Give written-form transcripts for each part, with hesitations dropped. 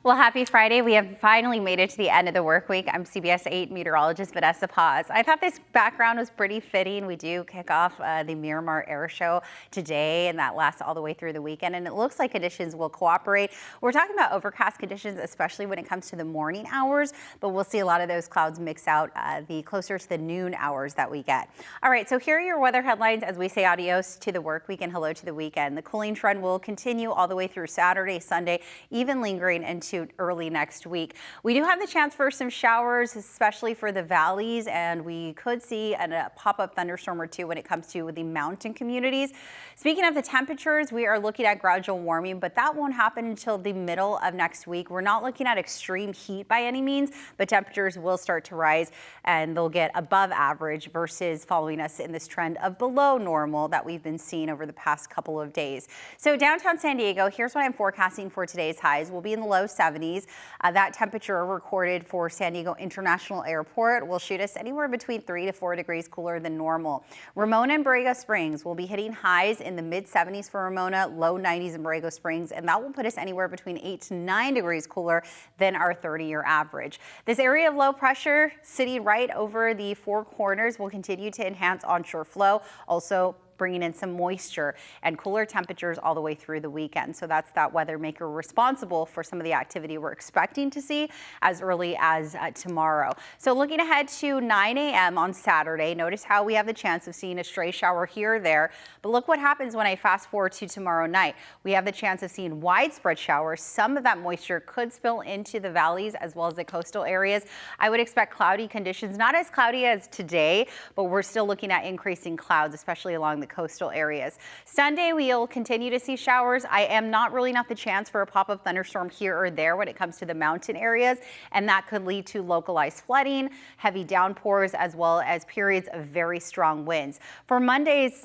Well, happy Friday. We have finally made it to the end of the work week. I'm CBS 8 meteorologist Vanessa Paz. I thought this background was pretty fitting. We do kick off the Miramar Air Show today, and that lasts all the way through the weekend. And it looks like conditions will cooperate. We're talking about overcast conditions, especially when it comes to the morning hours, but we'll see a lot of those clouds mix out the closer to the noon hours that we get. All right, so here are your weather headlines as we say adios to the work week and hello to the weekend. The cooling trend will continue all the way through Saturday, Sunday, even lingering into early next week. We do have the chance for some showers, especially for the valleys, and we could see a pop-up thunderstorm or two when it comes to the mountain communities. Speaking of the temperatures, we are looking at gradual warming, but that won't happen until the middle of next week. We're not looking at extreme heat by any means, but temperatures will start to rise and they'll get above average versus following us in this trend of below normal that we've been seeing over the past couple of days. So downtown San Diego, here's what I'm forecasting for today's highs. We'll be in the low 70s. That temperature recorded for San Diego International Airport will shoot us anywhere between 3 to 4 degrees cooler than normal. Ramona and Borrego Springs will be hitting highs in the mid 70s for Ramona, low 90s in Borrego Springs, and that will put us anywhere between 8 to 9 degrees cooler than our 30-year average. This area of low pressure sitting right over the Four Corners will continue to enhance onshore flow, also bringing in some moisture and cooler temperatures all the way through the weekend. So that's that weather maker responsible for some of the activity we're expecting to see as early as tomorrow. So looking ahead to 9 a.m. on Saturday, notice how we have the chance of seeing a stray shower here or there. But look what happens when I fast forward to tomorrow night. We have the chance of seeing widespread showers. Some of that moisture could spill into the valleys as well as the coastal areas. I would expect cloudy conditions, not as cloudy as today, but we're still looking at increasing clouds, especially along the coastal areas. Sunday, we'll continue to see showers. I am not ruling out the chance for a pop-up thunderstorm here or there when it comes to the mountain areas, and that could lead to localized flooding, heavy downpours, as well as periods of very strong winds. For Monday's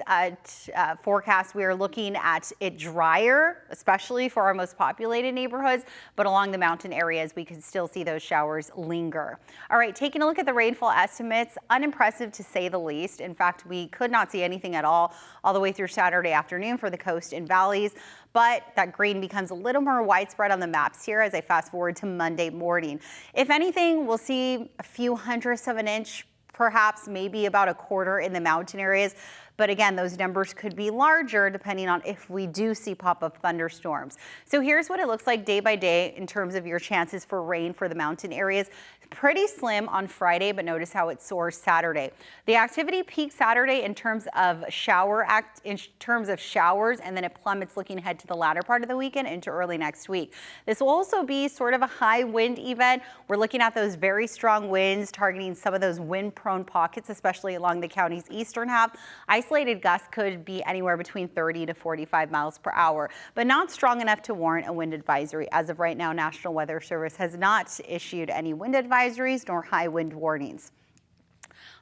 forecast, we are looking at it drier, especially for our most populated neighborhoods, but along the mountain areas, we could still see those showers linger. All right, taking a look at the rainfall estimates, unimpressive to say the least. In fact, we could not see anything at all the way through Saturday afternoon for the coast and valleys, but that green becomes a little more widespread on the maps here as I fast forward to Monday morning. If anything, we'll see a few hundredths of an inch, perhaps maybe about a quarter in the mountain areas. But again, those numbers could be larger depending on if we do see pop-up thunderstorms. So here's what it looks like day by day in terms of your chances for rain for the mountain areas. Pretty slim on Friday, but notice how it soars Saturday. The activity peaks Saturday in terms of showers, and then it plummets looking ahead to the latter part of the weekend into early next week. This will also be sort of a high wind event. We're looking at those very strong winds targeting some of those wind-prone pockets, especially along the county's eastern half. Isolated gusts could be anywhere between 30 to 45 miles per hour, but not strong enough to warrant a wind advisory. As of right now, National Weather Service has not issued any wind advisories nor high wind warnings.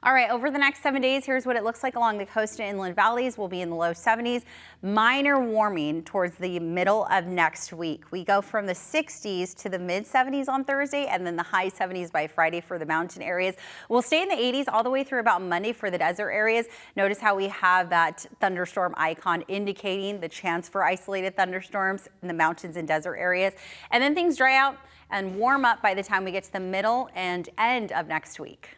All right, over the next 7 days, here's what it looks like along the coast and inland valleys. We'll be in the low 70s, minor warming towards the middle of next week. We go from the 60s to the mid 70s on Thursday and then the high 70s by Friday for the mountain areas. We'll stay in the 80s all the way through about Monday for the desert areas. Notice how we have that thunderstorm icon indicating the chance for isolated thunderstorms in the mountains and desert areas. And then things dry out and warm up by the time we get to the middle and end of next week.